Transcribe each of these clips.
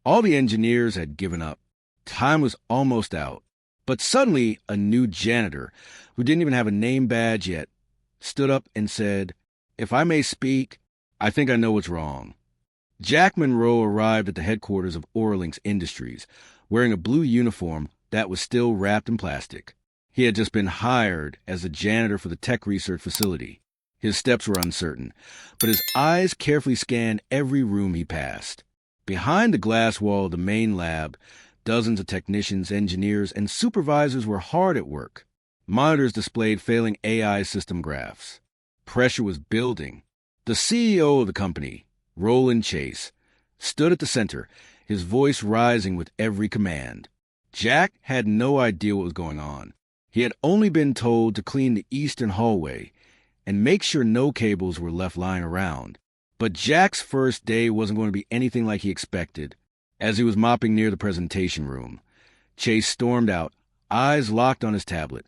All the engineers had given up. Time was almost out. But suddenly, a new janitor, who didn't even have a name badge yet, stood up and said, "If I may speak, I think I know what's wrong." Jack Monroe arrived at the headquarters of Orlinks Industries, wearing a blue uniform that was still wrapped in plastic. He had just been hired as a janitor for the tech research facility. His steps were uncertain, but his eyes carefully scanned every room he passed. Behind the glass wall of the main lab, dozens of technicians, engineers, and supervisors were hard at work. Monitors displayed failing AI system graphs. Pressure was building. The CEO of the company, Roland Chase, stood at the center, his voice rising with every command. Jack had no idea what was going on. He had only been told to clean the eastern hallway and make sure no cables were left lying around. But Jack's first day wasn't going to be anything like he expected. As he was mopping near the presentation room, Chase stormed out, eyes locked on his tablet,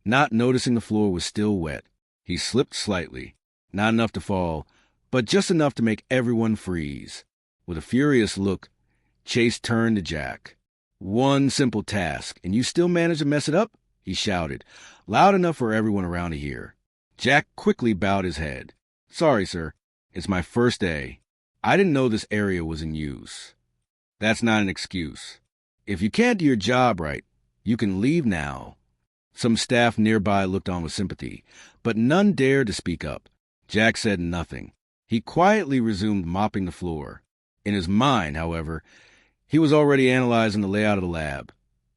not noticing the floor was still wet. He slipped slightly, not enough to fall, but just enough to make everyone freeze. With a furious look, Chase turned to Jack. "One simple task, and you still manage to mess it up?" he shouted, loud enough for everyone around to hear. Jack quickly bowed his head. "Sorry, sir. It's my first day. I didn't know this area was in use." "That's not an excuse. If you can't do your job right, you can leave now." Some staff nearby looked on with sympathy, but none dared to speak up. Jack said nothing. He quietly resumed mopping the floor. In his mind, however, he was already analyzing the layout of the lab.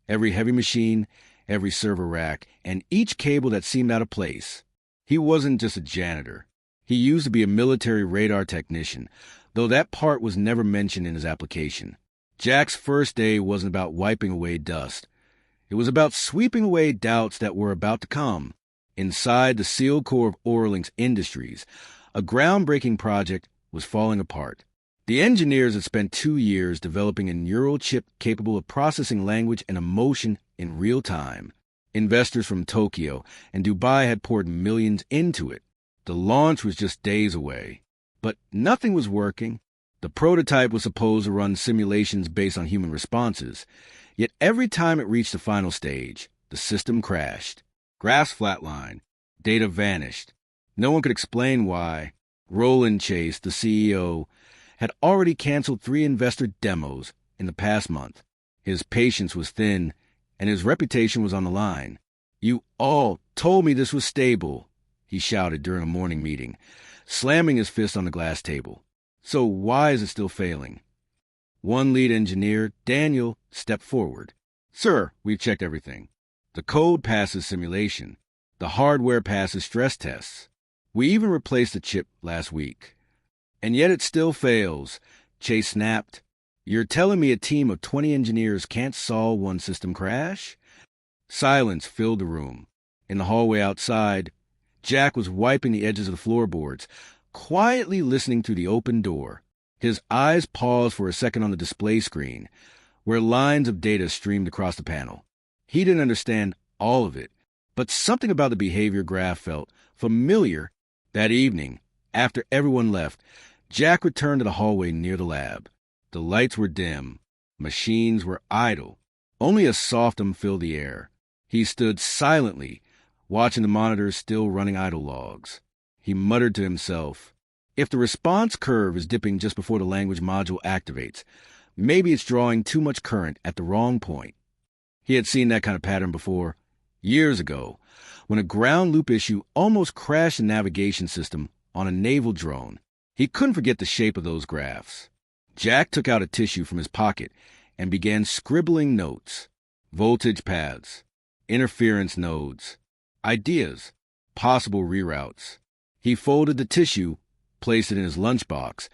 Every heavy machine, every server rack, and each cable that seemed out of place. He wasn't just a janitor. He used to be a military radar technician, though that part was never mentioned in his application. Jack's first day wasn't about wiping away dust. It was about sweeping away doubts that were about to come. Inside the sealed core of Orlinks Industries, a groundbreaking project was falling apart. The engineers had spent 2 years developing a neural chip capable of processing language and emotion in real time. Investors from Tokyo and Dubai had poured millions into it. The launch was just days away. But nothing was working. The prototype was supposed to run simulations based on human responses. Yet every time it reached the final stage, the system crashed. Graphs flatlined. Data vanished. No one could explain why. Roland Chase, the CEO, had already canceled 3 investor demos in the past month. His patience was thin, and his reputation was on the line. "You all told me this was stable," he shouted during a morning meeting, slamming his fist on the glass table. "So why is it still failing?" One lead engineer, Daniel, stepped forward. "Sir, we've checked everything. The code passes simulation. The hardware passes stress tests. We even replaced the chip last week. And yet it still fails," Chase snapped. "You're telling me a team of 20 engineers can't solve one system crash?" Silence filled the room. In the hallway outside, Jack was wiping the edges of the floorboards, quietly listening through the open door. His eyes paused for a second on the display screen, where lines of data streamed across the panel. He didn't understand all of it, but something about the behavior graph felt familiar. That evening, after everyone left, Jack returned to the hallway near the lab. The lights were dim. Machines were idle. Only a soft hum filled the air. He stood silently, watching the monitors still running idle logs. He muttered to himself, "If the response curve is dipping just before the language module activates, maybe it's drawing too much current at the wrong point." He had seen that kind of pattern before, years ago, when a ground loop issue almost crashed the navigation system on a naval drone. He couldn't forget the shape of those graphs. Jack took out a tissue from his pocket and began scribbling notes. Voltage paths, interference nodes, ideas, possible reroutes. He folded the tissue, placed it in his lunchbox,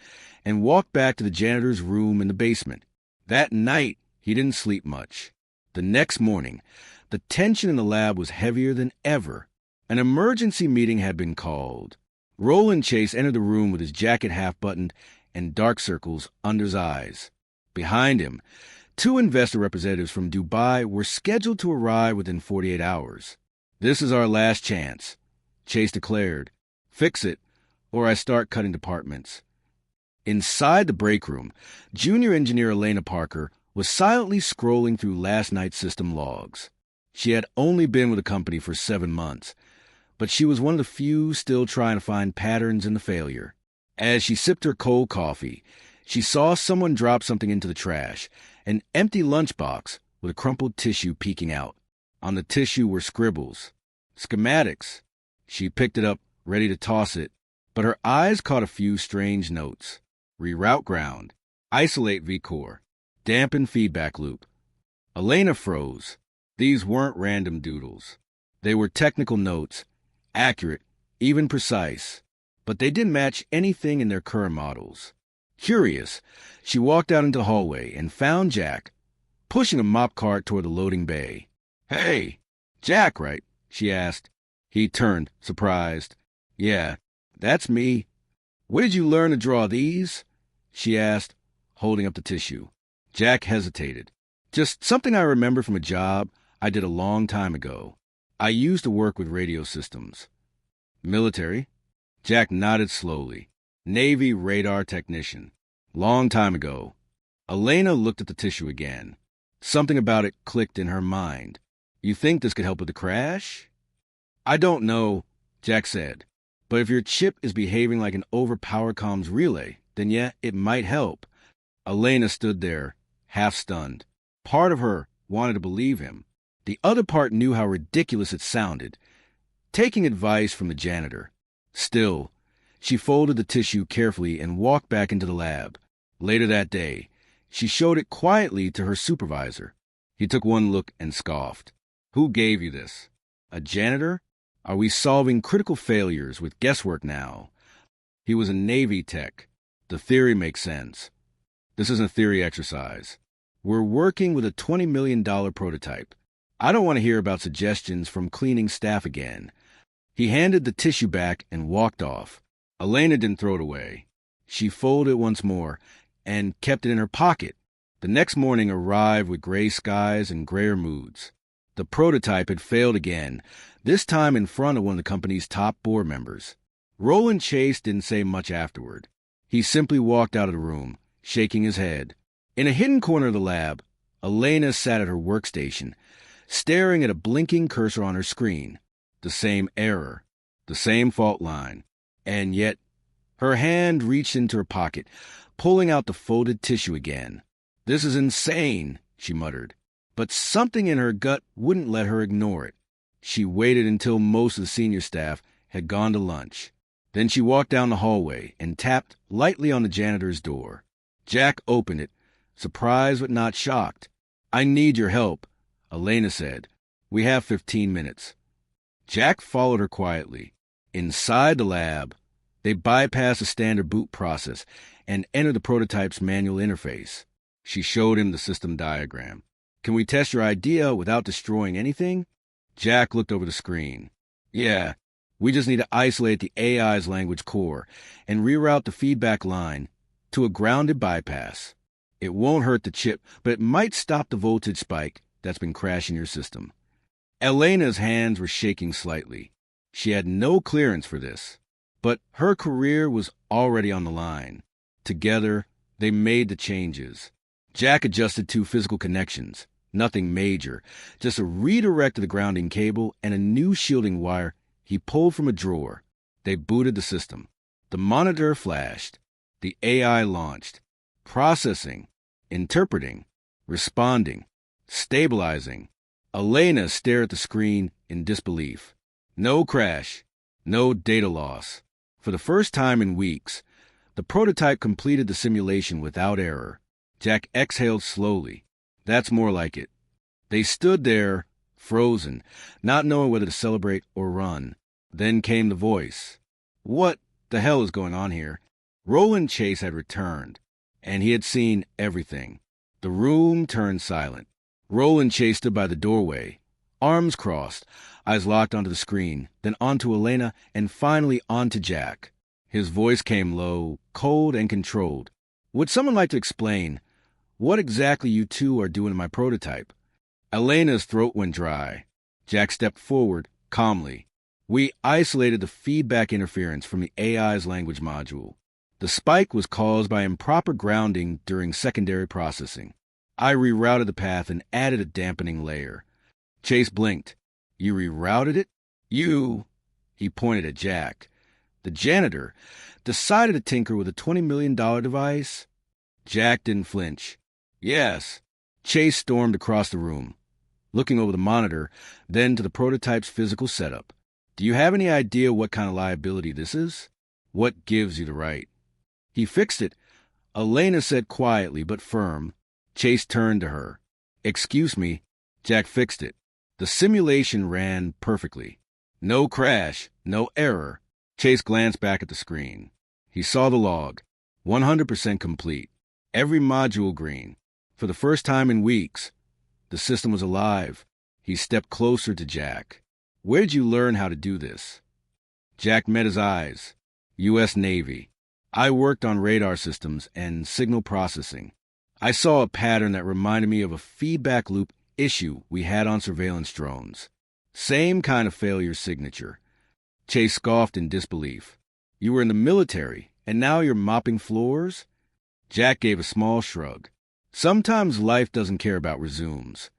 and walked back to the janitor's room in the basement. That night, he didn't sleep much. The next morning, the tension in the lab was heavier than ever. An emergency meeting had been called. Roland Chase entered the room with his jacket half-buttoned and dark circles under his eyes. Behind him, 2 investor representatives from Dubai were scheduled to arrive within 48 hours. "This is our last chance," Chase declared. "Fix it, or I start cutting departments." Inside the break room, junior engineer Elena Parker was silently scrolling through last night's system logs. She had only been with the company for 7 months, but she was one of the few still trying to find patterns in the failure. As she sipped her cold coffee, she saw someone drop something into the trash, an empty lunchbox with a crumpled tissue peeking out. On the tissue were scribbles, schematics. She picked it up, ready to toss it, but her eyes caught a few strange notes. Reroute ground, isolate vCore, dampen feedback loop. Elena froze. These weren't random doodles. They were technical notes, accurate, even precise, but they didn't match anything in their current models. Curious, she walked out into the hallway and found Jack, pushing a mop cart toward the loading bay. "Hey, Jack, right?" she asked. He turned, surprised. "Yeah, that's me. Where did you learn to draw these?" she asked, holding up the tissue. Jack hesitated. "Just something I remember from a job I did a long time ago. I used to work with radio systems." "Military?" Jack nodded slowly. "Navy radar technician. Long time ago." Elena looked at the tissue again. Something about it clicked in her mind. "You think this could help with the crash?" "I don't know," Jack said. "But if your chip is behaving like an overpowered comms relay, then yeah, it might help." Elena stood there, half stunned. Part of her wanted to believe him. The other part knew how ridiculous it sounded. Taking advice from the janitor. Still, she folded the tissue carefully and walked back into the lab. Later that day, she showed it quietly to her supervisor. He took one look and scoffed. "Who gave you this? A janitor? Are we solving critical failures with guesswork now?" He was a Navy tech. The theory makes sense. "This isn't a theory exercise. We're working with a $20 million prototype. I don't want to hear about suggestions from cleaning staff again." He handed the tissue back and walked off. Elena didn't throw it away. She folded it once more and kept it in her pocket. The next morning arrived with gray skies and grayer moods. The prototype had failed again, this time in front of one of the company's top board members. Roland Chase didn't say much afterward. He simply walked out of the room, shaking his head. In a hidden corner of the lab, Elena sat at her workstation, staring at a blinking cursor on her screen. The same error, the same fault line. And yet, her hand reached into her pocket, pulling out the folded tissue again. "This is insane," she muttered. But something in her gut wouldn't let her ignore it. She waited until most of the senior staff had gone to lunch. Then she walked down the hallway and tapped lightly on the janitor's door. Jack opened it, surprised but not shocked. "I need your help," Elena said. "We have 15 minutes. Jack followed her quietly. Inside the lab, they bypassed the standard boot process and entered the prototype's manual interface. She showed him the system diagram. "Can we test your idea without destroying anything?" Jack looked over the screen. "Yeah, we just need to isolate the AI's language core and reroute the feedback line to a grounded bypass. It won't hurt the chip, but it might stop the voltage spike that's been crashing your system." Elena's hands were shaking slightly. She had no clearance for this, but her career was already on the line. Together, they made the changes. Jack adjusted 2 physical connections, nothing major, just a redirect of the grounding cable and a new shielding wire he pulled from a drawer. They booted the system. The monitor flashed. The AI launched. Processing, interpreting, responding, stabilizing. Elena stared at the screen in disbelief. No crash, no data loss. For the first time in weeks, the prototype completed the simulation without error. Jack exhaled slowly. That's more like it. They stood there, frozen, not knowing whether to celebrate or run. Then came the voice. What the hell is going on here? Roland Chase had returned, and he had seen everything. The room turned silent. Roland Chase stood by the doorway, arms crossed, eyes locked onto the screen, then onto Elena, and finally onto Jack. His voice came low, cold, and controlled. "Would someone like to explain what exactly you two are doing in my prototype?" Elena's throat went dry. Jack stepped forward, calmly. "We isolated the feedback interference from the AI's language module. The spike was caused by improper grounding during secondary processing. I rerouted the path and added a dampening layer. Chase blinked. You rerouted it? You, he pointed at Jack. The janitor decided to tinker with a $20 million device? Jack didn't flinch. Yes. Chase stormed across the room, looking over the monitor, then to the prototype's physical setup. Do you have any idea what kind of liability this is? What gives you the right? He fixed it, Elena said quietly but firm. Chase turned to her. Excuse me. Jack fixed it. The simulation ran perfectly. No crash, no error. Chase glanced back at the screen. He saw the log. 100% complete. Every module green. For the first time in weeks, the system was alive. He stepped closer to Jack. Where'd you learn how to do this? Jack met his eyes. U.S. Navy. I worked on radar systems and signal processing. I saw a pattern that reminded me of a feedback loop issue we had on surveillance drones. Same kind of failure signature. Chase scoffed in disbelief. You were in the military, and now you're mopping floors? Jack gave a small shrug. Sometimes life doesn't care about resumes.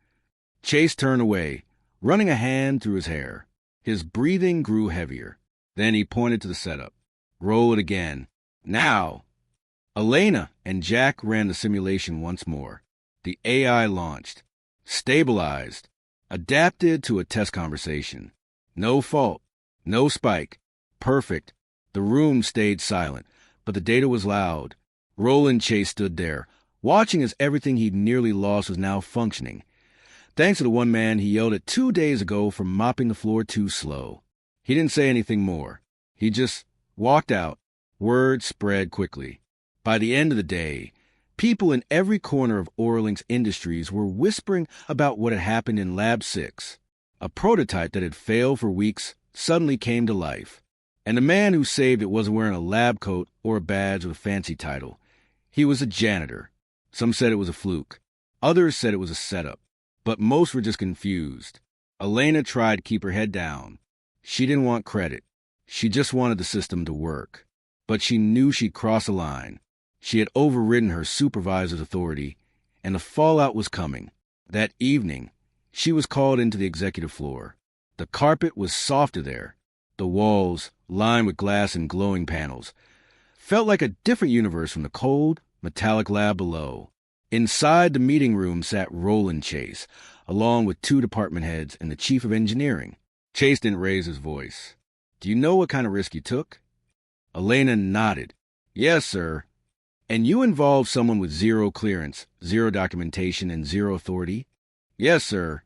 Chase turned away, running a hand through his hair. His breathing grew heavier. Then he pointed to the setup. Roll it again. Now! Elena and Jack ran the simulation once more. The AI launched. Stabilized. Adapted to a test conversation. No fault. No spike. Perfect. The room stayed silent, but the data was loud. Roland Chase stood there, watching as everything he'd nearly lost was now functioning. Thanks to the one man he yelled at 2 days ago for mopping the floor too slow. He didn't say anything more. He just walked out. Word spread quickly. By the end of the day, people in every corner of Oralink's industries were whispering about what had happened in Lab 6. A prototype that had failed for weeks suddenly came to life. And the man who saved it wasn't wearing a lab coat or a badge with a fancy title. He was a janitor. Some said it was a fluke. Others said it was a setup. But most were just confused. Elena tried to keep her head down. She didn't want credit. She just wanted the system to work. But she knew she'd crossed a line. She had overridden her supervisor's authority, and the fallout was coming. That evening, she was called into the executive floor. The carpet was softer there. The walls, lined with glass and glowing panels, felt like a different universe from the cold, metallic lab below. Inside the meeting room sat Roland Chase, along with 2 department heads and the chief of engineering. Chase didn't raise his voice. Do you know what kind of risk you took? Elena nodded. Yes, sir. And you involved someone with 0 clearance, 0 documentation, and 0 authority? Yes, sir.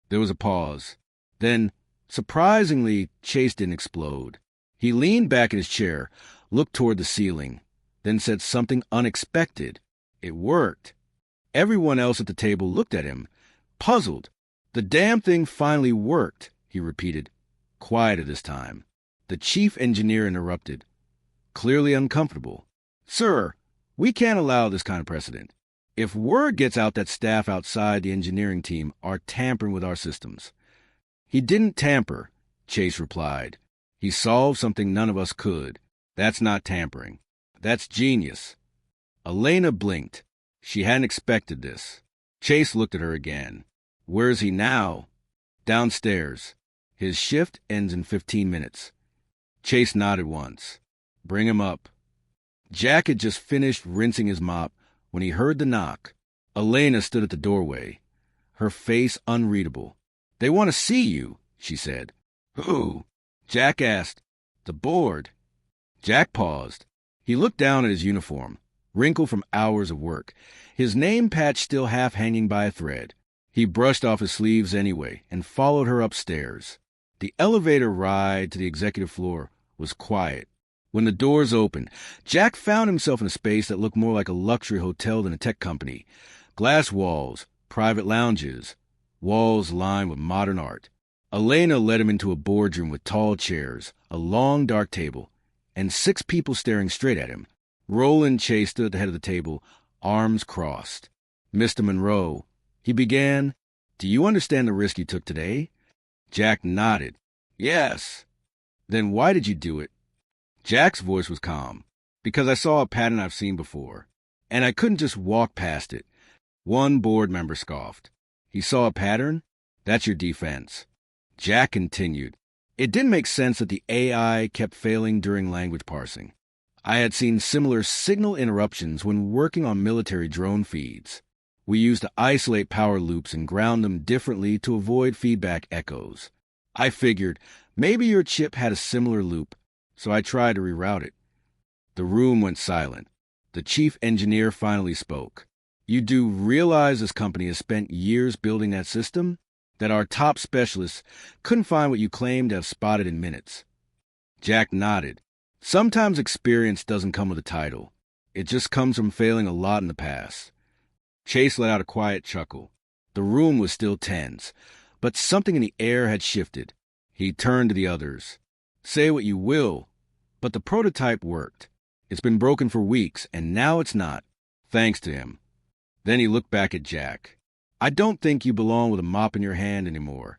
There was a pause. Then, surprisingly, Chase didn't explode. He leaned back in his chair, looked toward the ceiling, then said something unexpected. It worked. Everyone else at the table looked at him, puzzled. The damn thing finally worked, he repeated, quieter this time. The chief engineer interrupted, clearly uncomfortable. Sir, we can't allow this kind of precedent. If word gets out that staff outside the engineering team are tampering with our systems. He didn't tamper, Chase replied. He solved something none of us could. That's not tampering. That's genius. Elena blinked. She hadn't expected this. Chase looked at her again. Where's he now? Downstairs. His shift ends in 15 minutes. Chase nodded once. Bring him up. Jack had just finished rinsing his mop when he heard the knock. Elena stood at the doorway, her face unreadable. They want to see you, she said. Who? Jack asked. The board. Jack paused. He looked down at his uniform, wrinkled from hours of work, his name patch still half hanging by a thread. He brushed off his sleeves anyway and followed her upstairs. The elevator ride to the executive floor was quiet. When the doors opened, Jack found himself in a space that looked more like a luxury hotel than a tech company. Glass walls, private lounges, walls lined with modern art. Elena led him into a boardroom with tall chairs, a long dark table, and 6 people staring straight at him. Roland Chase stood at the head of the table, arms crossed. Mr. Monroe, he began, do you understand the risk you took today? Jack nodded. Yes. Then why did you do it? Jack's voice was calm. because I saw a pattern I've seen before, and I couldn't just walk past it. One board member scoffed. He saw a pattern? That's your defense. Jack continued. It didn't make sense that the AI kept failing during language parsing. I had seen similar signal interruptions when working on military drone feeds. We used to isolate power loops and ground them differently to avoid feedback echoes. I figured maybe your chip had a similar loop, so I tried to reroute it. The room went silent. The chief engineer finally spoke. You do realize this company has spent years building that system? That our top specialists couldn't find what you claimed to have spotted in minutes? Jack nodded. Sometimes experience doesn't come with a title. It just comes from failing a lot in the past. Chase let out a quiet chuckle. The room was still tense, but something in the air had shifted. He turned to the others. Say what you will, but the prototype worked. It's been broken for weeks, and now it's not, thanks to him. Then he looked back at Jack. I don't think you belong with a mop in your hand anymore.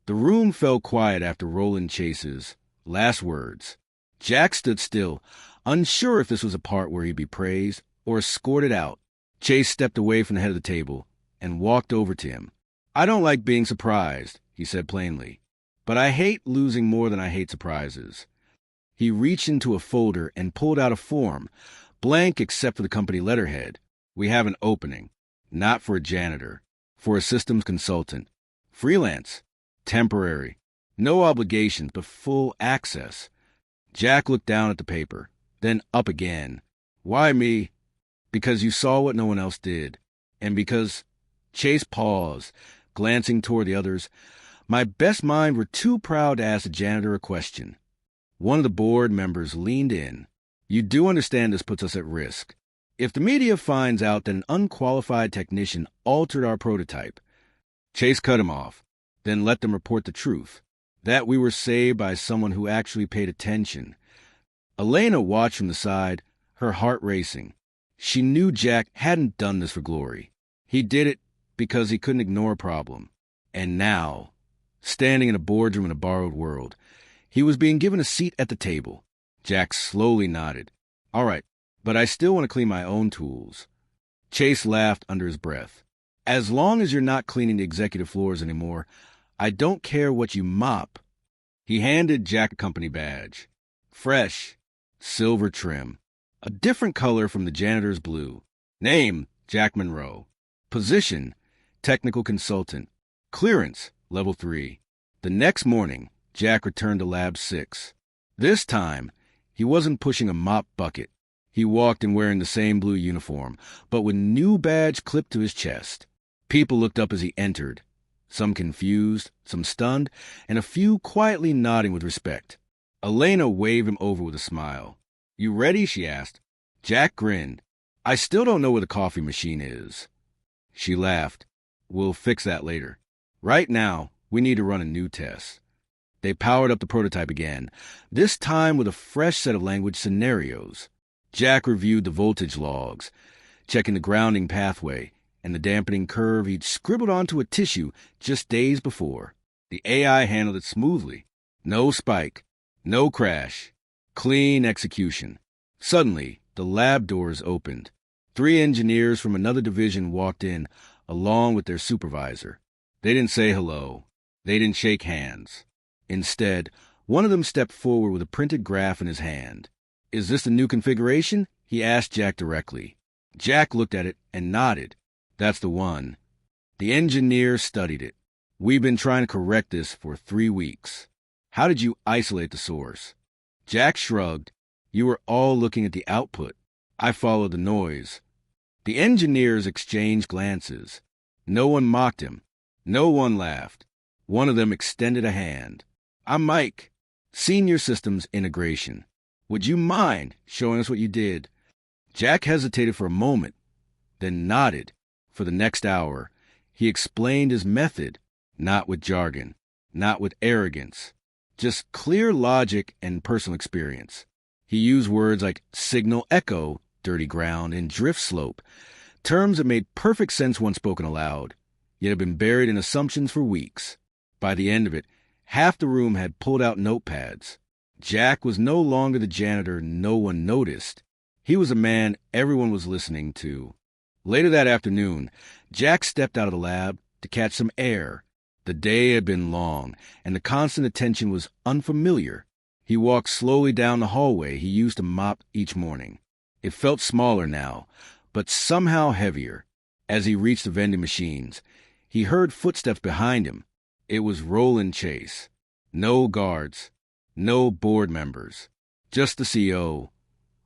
The room fell quiet after Roland Chase's last words. Jack stood still, unsure if this was a part where he'd be praised or escorted out. Chase stepped away from the head of the table and walked over to him. I don't like being surprised, he said plainly, but I hate losing more than I hate surprises. He reached into a folder and pulled out a form, blank except for the company letterhead. We have an opening, not for a janitor, for a systems consultant. Freelance, temporary, no obligations, but full access. Jack looked down at the paper, then up again. Why me? Because you saw what no one else did. And because... Chase paused, glancing toward the others. My best mind were too proud to ask the janitor a question. One of the board members leaned in. You do understand this puts us at risk. If the media finds out that an unqualified technician altered our prototype, Chase cut him off, then let them report the truth, that we were saved by someone who actually paid attention. Elena watched from the side, her heart racing. She knew Jack hadn't done this for glory. He did it because he couldn't ignore a problem. And now, standing in a boardroom in a borrowed world, he was being given a seat at the table. Jack slowly nodded. All right, but I still want to clean my own tools. Chase laughed under his breath. As long as you're not cleaning the executive floors anymore, I don't care what you mop. He handed Jack a company badge. Fresh, silver trim, a different color from the janitor's blue. Name, Jack Monroe. Position, technical consultant. Clearance, level 3. The next morning, Jack returned to Lab 6. This time, he wasn't pushing a mop bucket. He walked in wearing the same blue uniform, but with new badge clipped to his chest. People looked up as he entered, some confused, some stunned, and a few quietly nodding with respect. Elena waved him over with a smile. You ready? She asked. Jack grinned. I still don't know where the coffee machine is. She laughed. We'll fix that later. Right now, we need to run a new test. They powered up the prototype again, this time with a fresh set of language scenarios. Jack reviewed the voltage logs, checking the grounding pathway and the dampening curve he'd scribbled onto a tissue just days before. The AI handled it smoothly. No spike, no crash, clean execution. Suddenly, the lab doors opened. 3 engineers from another division walked in, along with their supervisor. They didn't say hello. They didn't shake hands. Instead, one of them stepped forward with a printed graph in his hand. Is this the new configuration? He asked Jack directly. Jack looked at it and nodded. That's the one. The engineer studied it. We've been trying to correct this for 3 weeks. How did you isolate the source? Jack shrugged. You were all looking at the output. I followed the noise. The engineers exchanged glances. No one mocked him. No one laughed. One of them extended a hand. I'm Mike, Senior Systems Integration. Would you mind showing us what you did? Jack hesitated for a moment, then nodded. For the next hour, he explained his method, not with jargon, not with arrogance, just clear logic and personal experience. He used words like signal echo, dirty ground, and drift slope, terms that made perfect sense once spoken aloud, yet had been buried in assumptions for weeks. By the end of it, half the room had pulled out notepads. Jack was no longer the janitor no one noticed. He was a man everyone was listening to. Later that afternoon, Jack stepped out of the lab to catch some air. The day had been long, and the constant attention was unfamiliar. He walked slowly down the hallway he used to mop each morning. It felt smaller now, but somehow heavier. As he reached the vending machines, he heard footsteps behind him. It was Roland Chase. No guards, no board members, just the CEO,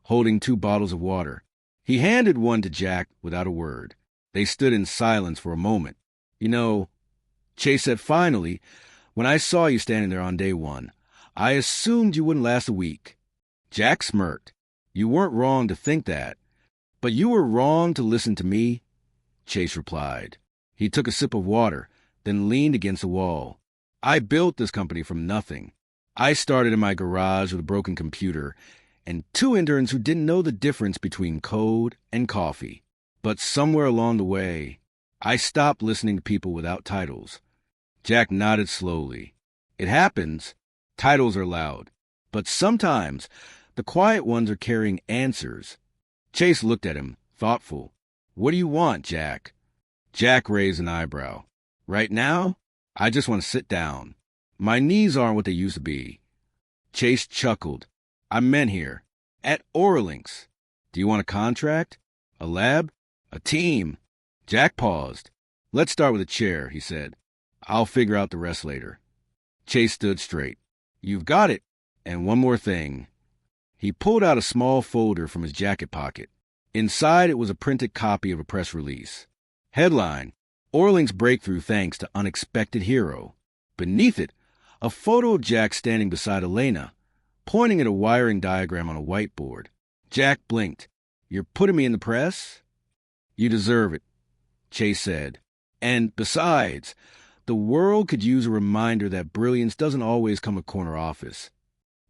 holding 2 bottles of water. He handed one to Jack without a word. They stood in silence for a moment. "You know," Chase said finally, "when I saw you standing there on day 1, I assumed you wouldn't last a week." Jack smirked. "You weren't wrong to think that, but you were wrong to listen to me," Chase replied. He took a sip of water, then leaned against the wall. "I built this company from nothing. I started in my garage with a broken computer and 2 interns who didn't know the difference between code and coffee. But somewhere along the way, I stopped listening to people without titles." Jack nodded slowly. "It happens. Titles are loud. But sometimes the quiet ones are carrying answers." Chase looked at him, thoughtful. "What do you want, Jack?" Jack raised an eyebrow. "Right now, I just want to sit down. My knees aren't what they used to be." Chase chuckled. "I meant here. At Oralinks. Do you want a contract? A lab? A team?" Jack paused. "Let's start with a chair," he said. "I'll figure out the rest later." Chase stood straight. "You've got it. And one more thing." He pulled out a small folder from his jacket pocket. Inside it was a printed copy of a press release. Headline: "Orling's breakthrough thanks to unexpected hero." Beneath it, a photo of Jack standing beside Elena, pointing at a wiring diagram on a whiteboard. Jack blinked. "You're putting me in the press?" "You deserve it," Chase said. "And besides, the world could use a reminder that brilliance doesn't always come with corner office."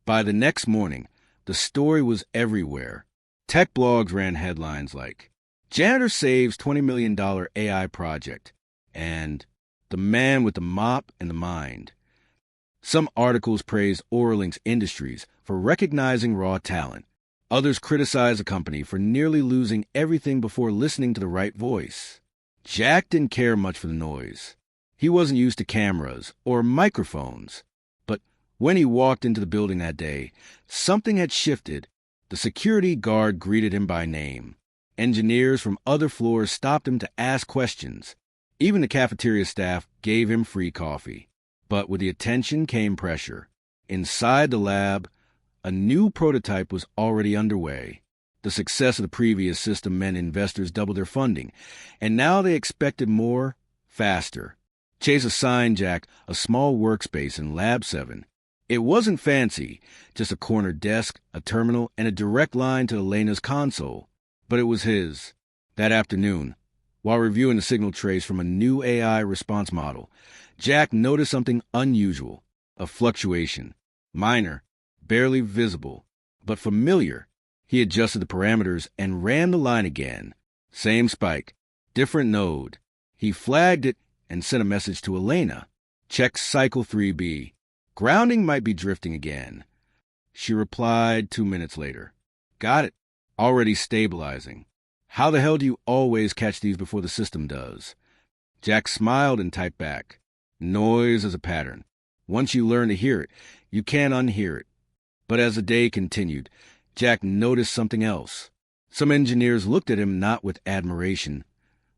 By the next morning, the story was everywhere. Tech blogs ran headlines like, "Janitor saves $20 million AI project," and "The man with the mop and the mind." Some articles praised Oralinks Industries for recognizing raw talent. Others criticized the company for nearly losing everything before listening to the right voice. Jack didn't care much for the noise. He wasn't used to cameras or microphones. But when he walked into the building that day, something had shifted. The security guard greeted him by name. Engineers from other floors stopped him to ask questions. Even the cafeteria staff gave him free coffee. But with the attention came pressure. Inside the lab, a new prototype was already underway. The success of the previous system meant investors doubled their funding, and now they expected more, faster. Chase assigned Jack a small workspace in Lab 7. It wasn't fancy, just a corner desk, a terminal, and a direct line to Elena's console. But it was his. That afternoon, while reviewing the signal trace from a new AI response model, Jack noticed something unusual, a fluctuation. Minor, barely visible, but familiar. He adjusted the parameters and ran the line again. Same spike, different node. He flagged it and sent a message to Elena. "Check cycle 3B. Grounding might be drifting again." She replied 2 minutes later. "Got it. Already stabilizing. How the hell do you always catch these before the system does?" Jack smiled and typed back. "Noise is a pattern. Once you learn to hear it, you can't unhear it." But as the day continued, Jack noticed something else. Some engineers looked at him not with admiration,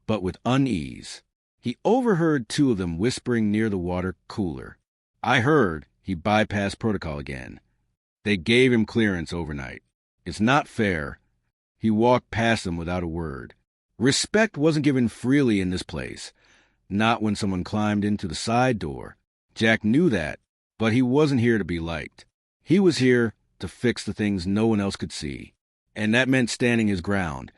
but with unease. He overheard 2 of them whispering near the water cooler. "I heard he bypassed protocol again. They gave him clearance overnight. It's not fair." He walked past them without a word. Respect wasn't given freely in this place. Not when someone climbed into the side door. Jack knew that, but he wasn't here to be liked. He was here to fix the things no one else could see. And that meant standing his ground,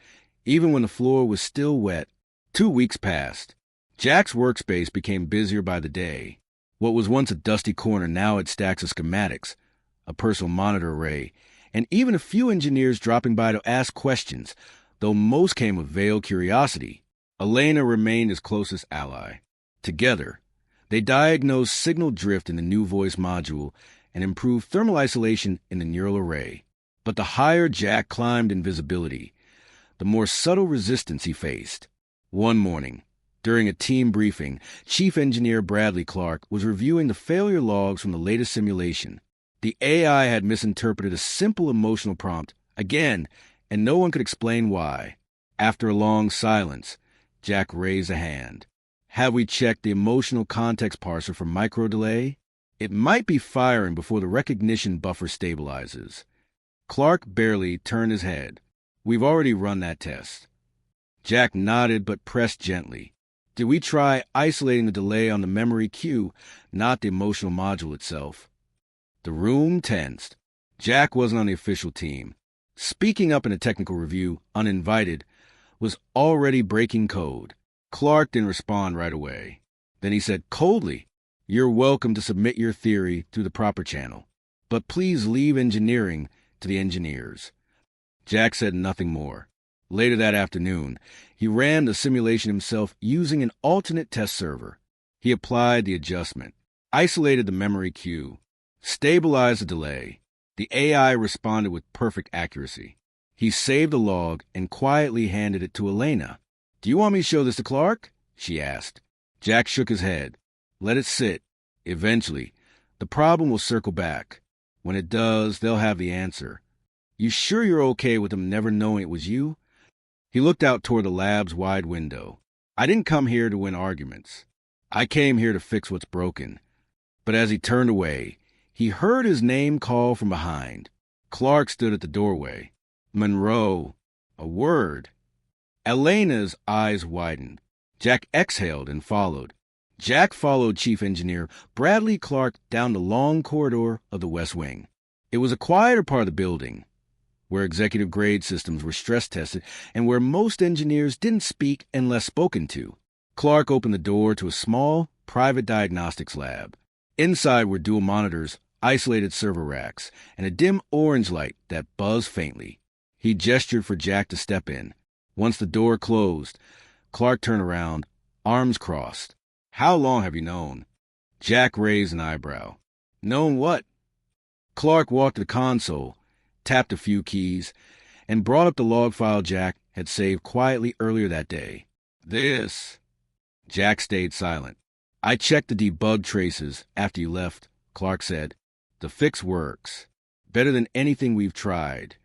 even when the floor was still wet. 2 weeks passed. Jack's workspace became busier by the day. What was once a dusty corner now had stacks of schematics, a personal monitor array, and even a few engineers dropping by to ask questions, though most came with veiled curiosity. Elena remained his closest ally. Together, they diagnosed signal drift in the new voice module and improved thermal isolation in the neural array. But the higher Jack climbed in visibility, the more subtle resistance he faced. One morning, during a team briefing, Chief Engineer Bradley Clark was reviewing the failure logs from the latest simulation. The AI had misinterpreted a simple emotional prompt again, and no one could explain why. After a long silence, Jack raised a hand. Have we checked the emotional context parser for micro delay? It might be firing before the recognition buffer stabilizes. Clark barely turned his head. We've already run that test. Jack nodded but pressed gently. Did we try isolating the delay on the memory queue, not the emotional module itself? The room tensed. Jack wasn't on the official team. Speaking up in a technical review, uninvited, was already breaking code. Clark didn't respond right away. Then he said coldly, "You're welcome to submit your theory through the proper channel, but please leave engineering to the engineers." Jack said nothing more. Later that afternoon, he ran the simulation himself using an alternate test server. He applied the adjustment, isolated the memory queue, stabilized the delay. The AI responded with perfect accuracy. He saved the log and quietly handed it to Elena. "Do you want me to show this to Clark?" she asked. Jack shook his head. "Let it sit. Eventually, the problem will circle back. When it does, they'll have the answer. You sure you're okay with them never knowing it was you?" He looked out toward the lab's wide window. "I didn't come here to win arguments. I came here to fix what's broken." But as he turned away, he heard his name call from behind. Clark stood at the doorway. "Monroe." A word. Elena's eyes widened. Jack exhaled and followed. Jack followed Chief Engineer Bradley Clark down the long corridor of the West Wing. It was a quieter part of the building, where executive grade systems were stress tested and where most engineers didn't speak unless spoken to. Clark opened the door to a small, private diagnostics lab. Inside were dual monitors, isolated server racks, and a dim orange light that buzzed faintly. He gestured for Jack to step in. Once the door closed, Clark turned around, arms crossed. "How long have you known?" Jack raised an eyebrow. "Known what?" Clark walked to the console, tapped a few keys, and brought up the log file Jack had saved quietly earlier that day. "This." Jack stayed silent. "I checked the debug traces after you left," Clark said. "The fix works. Better than anything we've tried."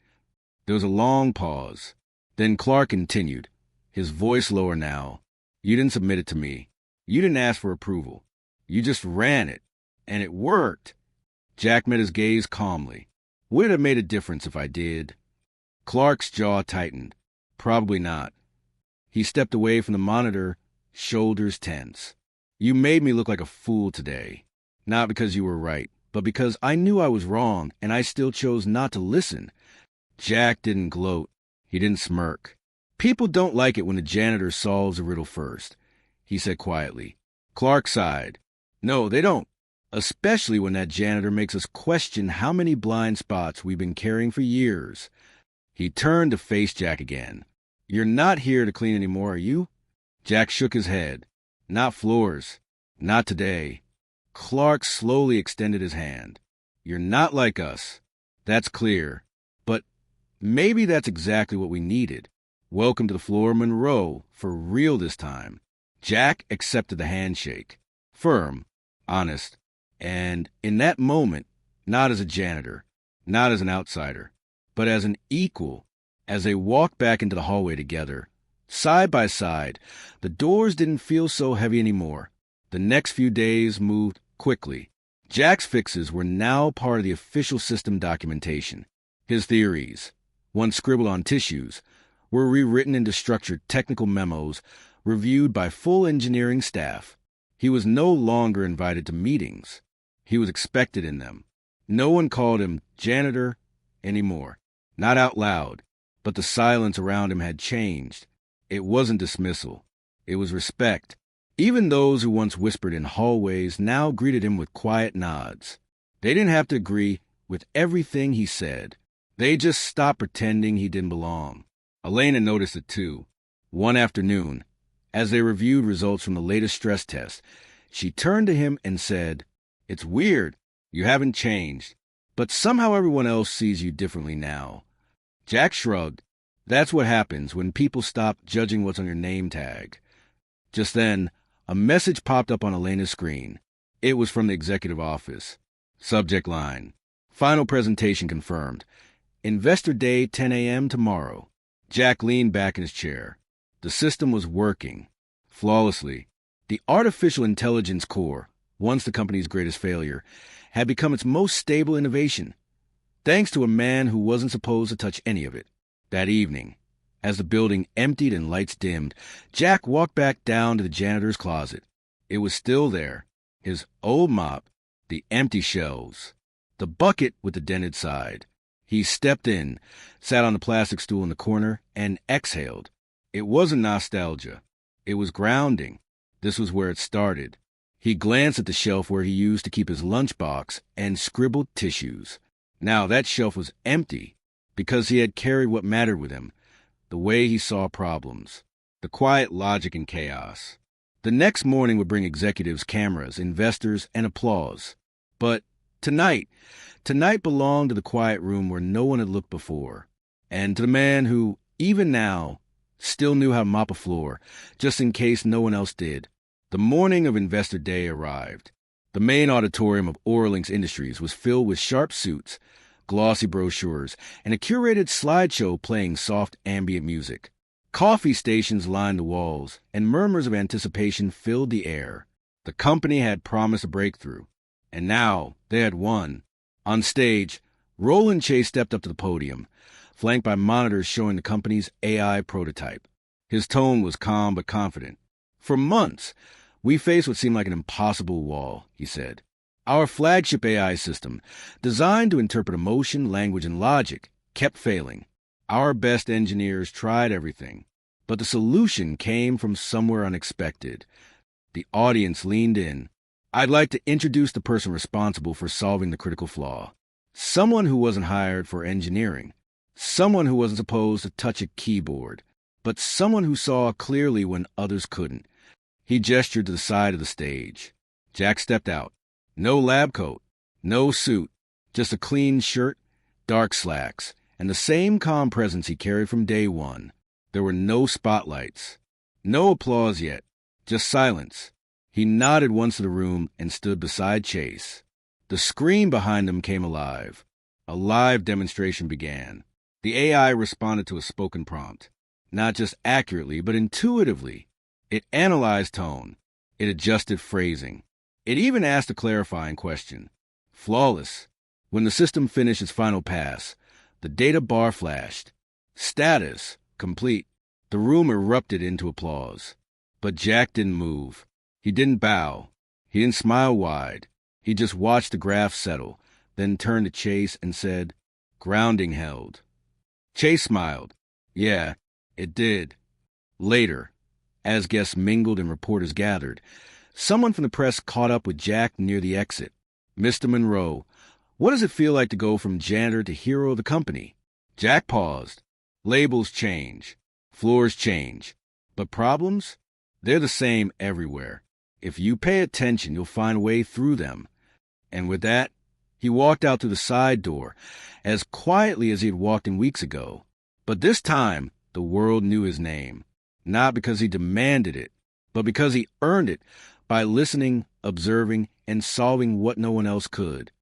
There was a long pause. Then Clark continued, his voice lower now. "You didn't submit it to me. You didn't ask for approval. You just ran it. And it worked." Jack met his gaze calmly. "Would it have made a difference if I did?" Clark's jaw tightened. "Probably not." He stepped away from the monitor, shoulders tense. "You made me look like a fool today. Not because you were right, but because I knew I was wrong, and I still chose not to listen." Jack didn't gloat. He didn't smirk. "People don't like it when the janitor solves a riddle first," he said quietly. Clark sighed. "No, they don't. Especially when that janitor makes us question how many blind spots we've been carrying for years." He turned to face Jack again. "You're not here to clean anymore, are you?" Jack shook his head. "Not floors. Not today." Clark slowly extended his hand. "You're not like us. That's clear. But maybe that's exactly what we needed. Welcome to the floor, Monroe, for real this time." Jack accepted the handshake. Firm, honest, and in that moment, not as a janitor, not as an outsider, but as an equal. As they walked back into the hallway together, side by side, the doors didn't feel so heavy anymore. The next few days moved quickly. Jack's fixes were now part of the official system documentation. His theories, once scribbled on tissues, were rewritten into structured technical memos reviewed by full engineering staff. He was no longer invited to meetings. He was expected in them. No one called him janitor anymore. Not out loud, but the silence around him had changed. It wasn't dismissal. It was respect. Even those who once whispered in hallways now greeted him with quiet nods. They didn't have to agree with everything he said. They just stopped pretending he didn't belong. Elena noticed it too. One afternoon, as they reviewed results from the latest stress test, she turned to him and said, "It's weird. You haven't changed. But somehow everyone else sees you differently now. Jack shrugged. That's what happens when people stop judging what's on your name tag. Just then, a message popped up on Elena's screen. It was from the executive office. Subject line: Final presentation confirmed. Investor Day, 10 a.m. tomorrow. Jack leaned back in his chair. The system was working flawlessly. The artificial intelligence core, once the company's greatest failure, had become its most stable innovation, thanks to a man who wasn't supposed to touch any of it. That evening, as the building emptied and lights dimmed, Jack walked back down to the janitor's closet. It was still there. His old mop, the empty shelves, the bucket with the dented side. He stepped in, sat on the plastic stool in the corner, and exhaled. It wasn't nostalgia. It was grounding. This was where it started. He glanced at the shelf where he used to keep his lunchbox and scribbled tissues. Now that shelf was empty because he had carried what mattered with him, the way he saw problems, the quiet logic in chaos. The next morning would bring executives, cameras, investors, and applause. But tonight belonged to the quiet room where no one had looked before, and to the man who, even now, still knew how to mop a floor, just in case no one else did. The morning of Investor Day arrived. The main auditorium of Oralinks Industries was filled with sharp suits, glossy brochures, and a curated slideshow playing soft ambient music. Coffee stations lined the walls, and murmurs of anticipation filled the air. The company had promised a breakthrough, and now they had won. On stage, Roland Chase stepped up to the podium, flanked by monitors showing the company's AI prototype. His tone was calm but confident. For months, we faced what seemed like an impossible wall, he said. Our flagship AI system, designed to interpret emotion, language, and logic, kept failing. Our best engineers tried everything, but the solution came from somewhere unexpected. The audience leaned in. I'd like to introduce the person responsible for solving the critical flaw. Someone who wasn't hired for engineering. Someone who wasn't supposed to touch a keyboard, but someone who saw clearly when others couldn't. He gestured to the side of the stage. Jack stepped out. No lab coat, no suit, just a clean shirt, dark slacks, and the same calm presence he carried from day one. There were no spotlights, no applause yet, just silence. He nodded once to the room and stood beside Chase. The screen behind him came alive. A live demonstration began. The AI responded to a spoken prompt, not just accurately, but intuitively. It analyzed tone. It adjusted phrasing. It even asked a clarifying question. Flawless. When the system finished its final pass, the data bar flashed. Status: complete. The room erupted into applause. But Jack didn't move. He didn't bow. He didn't smile wide. He just watched the graph settle, then turned to Chase and said, "Grounding held." Chase smiled. Yeah, it did. Later, as guests mingled and reporters gathered, someone from the press caught up with Jack near the exit. "Mr. Monroe, what does it feel like to go from janitor to hero of the company?" Jack paused. Labels change. Floors change. But problems? They're the same everywhere. If you pay attention, you'll find a way through them. And with that, he walked out through the side door, as quietly as he had walked in weeks ago. But this time, the world knew his name. Not because he demanded it, but because he earned it by listening, observing, and solving what no one else could.